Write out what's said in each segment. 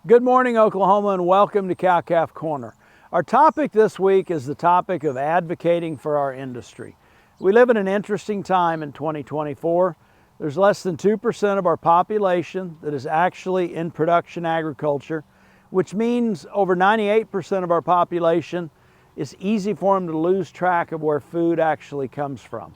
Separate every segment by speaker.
Speaker 1: Good morning, Oklahoma, and welcome to Cow-Calf Corner. Our topic this week is the topic of advocating for our industry. We live in an interesting time in 2024. There's less than 2% of our population that is actually in production agriculture, which means over 98% of our population, it's easy for them to lose track of where food actually comes from.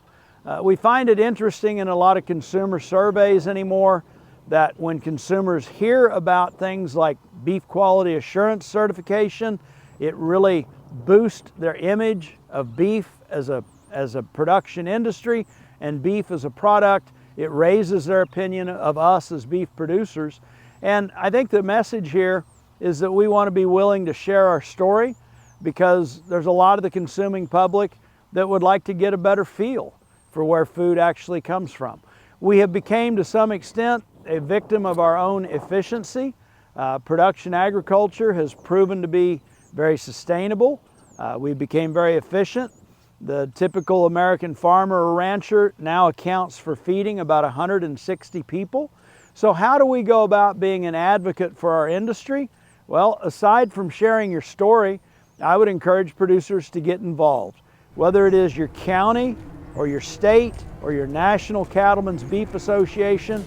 Speaker 1: We find it interesting in a lot of consumer surveys anymore that when consumers hear about things like beef quality assurance certification, it really boosts their image of beef as a production industry and beef as a product. It raises their opinion of us as beef producers. And I think the message here is that we want to be willing to share our story because there's a lot of the consuming public that would like to get a better feel for where food actually comes from. We have become to some extent a victim of our own efficiency. Production agriculture has proven to be very sustainable. We became very efficient. The typical American farmer or rancher now accounts for feeding about 160 people. So how do we go about being an advocate for our industry? Well, aside from sharing your story, I would encourage producers to get involved. Whether it is your county or your state or your National Cattlemen's Beef Association,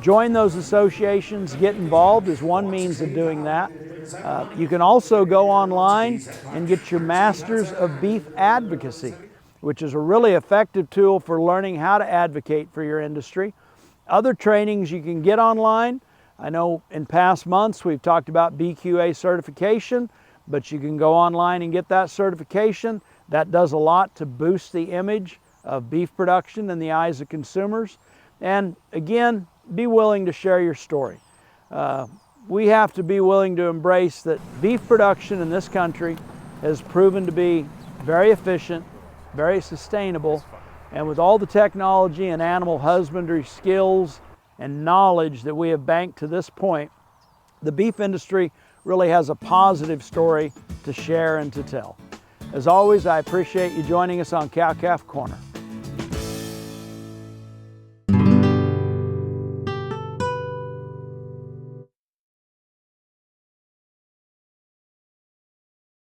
Speaker 1: join those associations, get involved is one means of doing that. You can also go online and get your Masters of Beef Advocacy, which is a really effective tool for learning how to advocate for your industry. Other trainings you can get online. I know in past months we've talked about BQA certification, but you can go online and get that certification. That does a lot to boost the image of beef production in the eyes of consumers. And again, be willing to share your story. We have to be willing to embrace that beef production in this country has proven to be very efficient, very sustainable, and with all the technology and animal husbandry skills and knowledge that we have banked to this point, the beef industry really has a positive story to share and to tell. As always, I appreciate you joining us on Cow-Calf Corner.